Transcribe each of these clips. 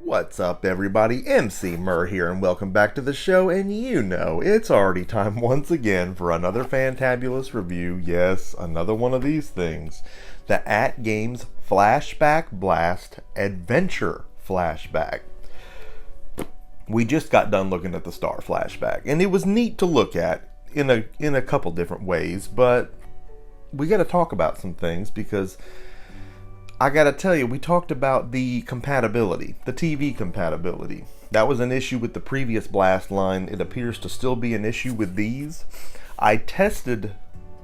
What's up, everybody? Emceemur here, and welcome back to the show. And you know, it's already time once again for another fantabulous review. Yes, another one of these things. The AtGames Flashback Blast Adventure Flashback. We just got done looking at the Star Flashback, and it was neat to look at in a couple different ways, but we got to talk about some things because I gotta tell you, we talked about the compatibility, the TV compatibility. That was an issue with the previous Blast line. It appears to still be an issue with these. I tested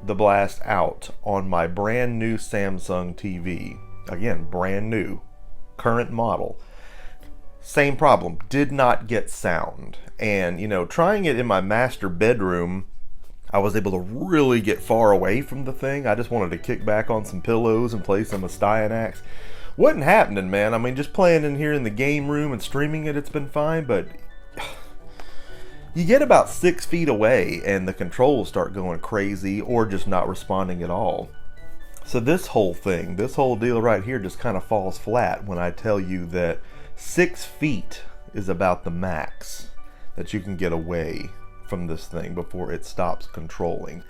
the Blast out on my brand new Samsung TV. Again, brand new, current model. Same problem, did not get sound. And, you know, trying it in my master bedroom, I was able to really get far away from the thing. I just wanted to kick back on some pillows and play some Astyanax. Wasn't happening, man. I mean, just playing in here in the game room and streaming it, it's been fine, but you get about 6 feet away and the controls start going crazy or just not responding at all. So this whole thing, this whole deal right here just kind of falls flat when I tell you that 6 feet is about the max that you can get away from this thing before it stops controlling.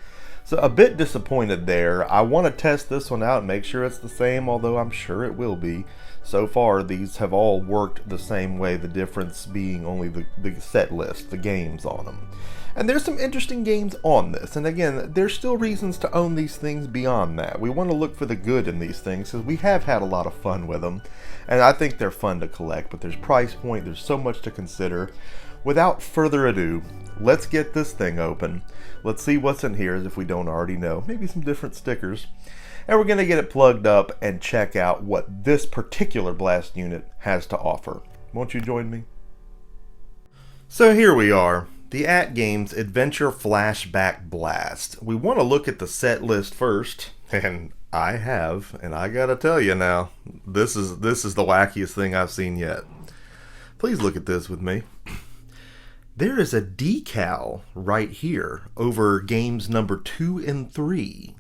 So a bit disappointed there. I want to test this one out and make sure it's the same, although I'm sure it will be. So far these have all worked the same way, the difference being only the set list, the games on them. And there's some interesting games on this, and again, there's still reasons to own these things beyond that. We want to look for the good in these things because we have had a lot of fun with them, and I think they're fun to collect, but there's price point, there's so much to consider. Without further ado, let's get this thing open. Let's see what's in here, as if we don't already know. Maybe some different stickers. And we're going to get it plugged up and check out what this particular Blast unit has to offer. Won't you join me? So here we are, the AtGames Adventure Flashback Blast. We want to look at the set list first, and I have, and I gotta tell you now, this is the wackiest thing I've seen yet. Please look at this with me. There is a decal right here over games number 2 and 3.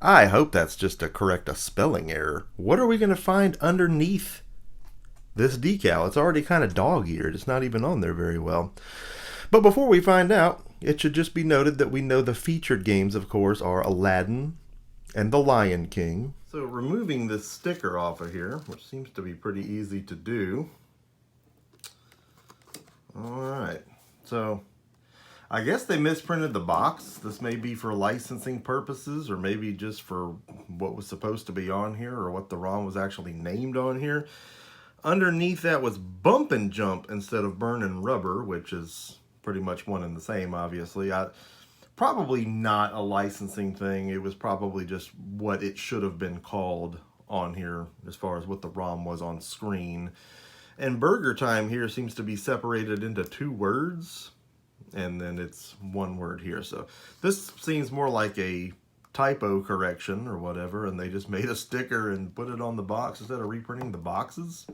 I hope that's just to correct a spelling error. What are we going to find underneath this decal? It's already kind of dog-eared. It's not even on there very well. But before we find out, it should just be noted that we know the featured games, of course, are Aladdin and The Lion King. So removing this sticker off of here, which seems to be pretty easy to do. Alright, so I guess they misprinted the box. This may be for licensing purposes, or maybe just for what was supposed to be on here, or what the ROM was actually named on here. Underneath that was Bump and Jump instead of Burnin Rubber, which is pretty much one and the same, obviously. Probably not a licensing thing. It was probably just what it should have been called on here, as far as what the ROM was on screen. And Burgertime here seems to be separated into 2 words, and then it's 1 word here. So this seems more like a typo correction or whatever, and they just made a sticker and put it on the box instead of reprinting the boxes.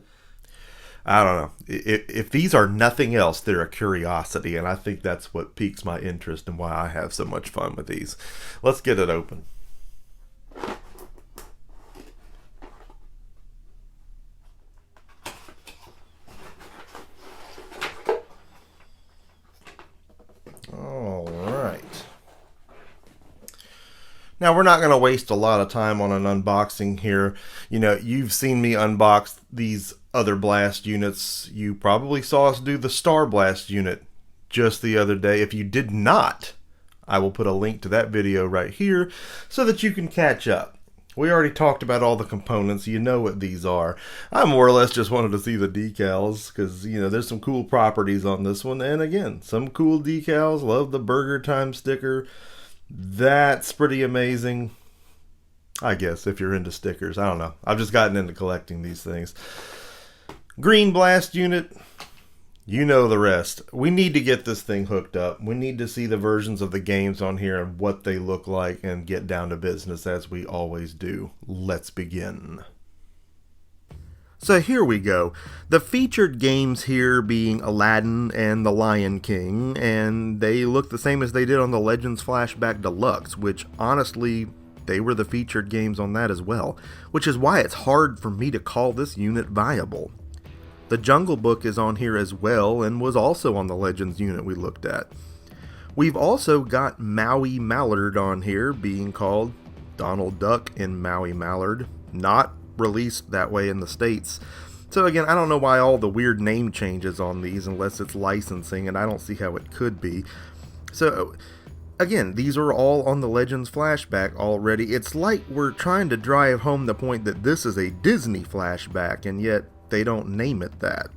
I don't know. If these are nothing else, they're a curiosity, and I think that's what piques my interest and why I have so much fun with these. Let's get it open. Now, we're not going to waste a lot of time on an unboxing here. You know, you've seen me unbox these other Blast units. You probably saw us do the Star Blast unit just the other day. If you did not, I will put a link to that video right here so that you can catch up. We already talked about all the components. You know what these are. I more or less just wanted to see the decals because, you know, there's some cool properties on this one. And again, some cool decals. Love the Burgertime sticker. That's pretty amazing, I guess, if you're into stickers. I don't know. I've just gotten into collecting these things. Green Blast unit. You know the rest. We need to get this thing hooked up. We need to see the versions of the games on here and what they look like and get down to business as we always do. Let's begin. So here we go. The featured games here being Aladdin and The Lion King, and they look the same as they did on the Legends Flashback Deluxe, which honestly, they were the featured games on that as well, which is why it's hard for me to call this unit viable. The Jungle Book is on here as well and was also on the Legends unit we looked at. We've also got Maui Mallard on here, being called Donald Duck in Maui Mallard, not released that way in the States. So again, I don't know why all the weird name changes on these unless it's licensing, and I don't see how it could be. So again, these are all on the Legends Flashback already. It's like we're trying to drive home the point that this is a Disney Flashback, and yet they don't name it that.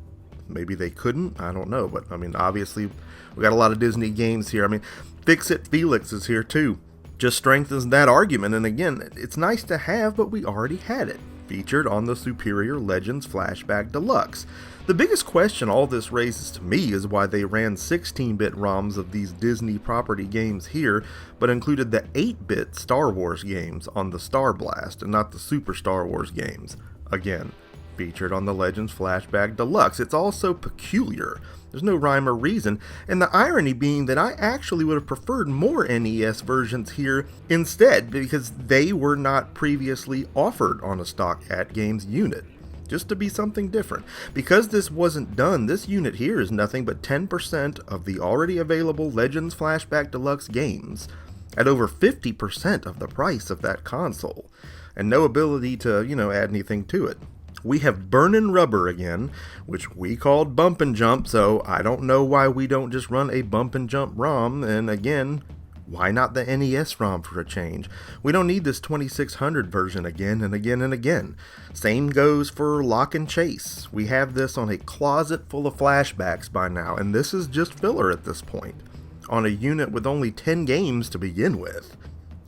Maybe they couldn't, I don't know, but I mean, obviously we got a lot of Disney games here. I mean, Fix-It Felix is here too. Just strengthens that argument, and again, it's nice to have, but we already had it, featured on the superior Legends Flashback Deluxe. The biggest question all this raises to me is why they ran 16-bit ROMs of these Disney property games here, but included the 8-bit Star Wars games on the Star Blast, and not the Super Star Wars games. Again, featured on the Legends Flashback Deluxe. It's all so peculiar. There's no rhyme or reason, and the irony being that I actually would have preferred more NES versions here instead, because they were not previously offered on a stock AtGames unit. Just to be something different. Because this wasn't done, this unit here is nothing but 10% of the already available Legends Flashback Deluxe games, at over 50% of the price of that console, and no ability to, add anything to it. We have Burnin' Rubber again, which we called Bump and Jump, so I don't know why we don't just run a Bump and Jump ROM, and again, why not the NES ROM for a change? We don't need this 2600 version again and again and again. Same goes for Lock and Chase. We have this on a closet full of flashbacks by now, and this is just filler at this point, on a unit with only 10 games to begin with.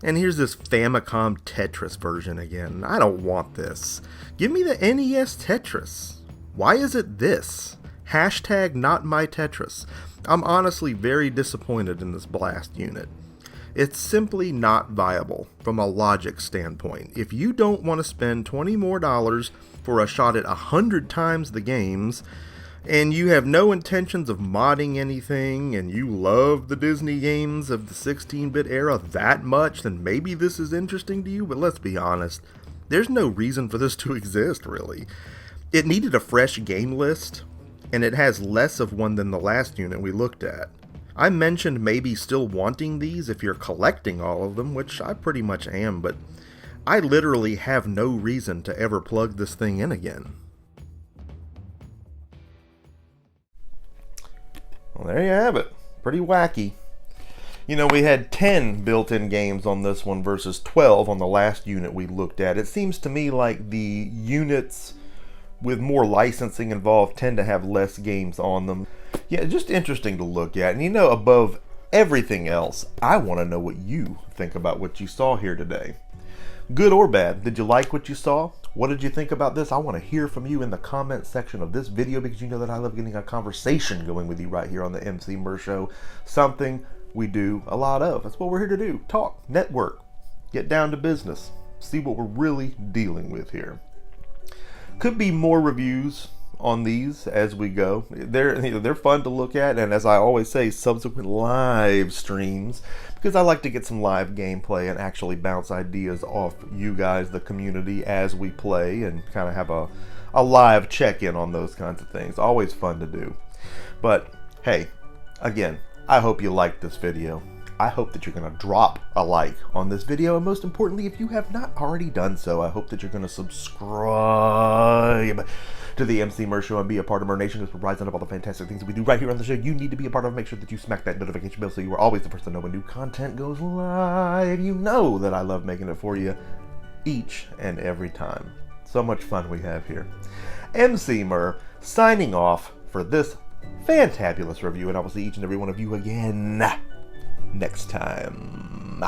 And here's this Famicom Tetris version again. I don't want this. Give me the NES Tetris. Why is it this? Hashtag not my Tetris. I'm honestly very disappointed in this Blast unit. It's simply not viable from a logic standpoint. If you don't want to spend $20 more for a shot at 100 times the games, and you have no intentions of modding anything, and you love the Disney games of the 16-bit era that much, then maybe this is interesting to you, but let's be honest, there's no reason for this to exist, really. It needed a fresh game list, and it has less of one than the last unit we looked at. I mentioned maybe still wanting these if you're collecting all of them, which I pretty much am, but I literally have no reason to ever plug this thing in again. Well, there you have it. Pretty wacky. We had 10 built-in games on this one versus 12 on the last unit we looked at. It seems to me like the units with more licensing involved tend to have less games on them. Yeah, just interesting to look at. And above everything else, I want to know what you think about what you saw here today. Good or bad, did you like what you saw? What did you think about this? I want to hear from you in the comment section of this video, because you know that I love getting a conversation going with you right here on the Emceemur Show. Something we do a lot of. That's what we're here to do. Talk, network, get down to business, see what we're really dealing with here. Could be more reviews on these as we go. They're fun to look at, and as I always say, subsequent live streams, because I like to get some live gameplay and actually bounce ideas off you guys, the community, as we play, and kind of have a live check-in on those kinds of things. Always fun to do. But hey, again, I hope you liked this video. I hope that you're going to drop a like on this video, and most importantly, if you have not already done so, I hope that you're going to subscribe to the Emceemur Show and be a part of our nation, because we're rising up all the fantastic things that we do right here on the show. You need to be a part of it. Make sure that you smack that notification bell so you are always the first to know when new content goes live. You know that I love making it for you each and every time. So much fun we have here. Emceemur signing off for this fantabulous review, and I will see each and every one of you again next time.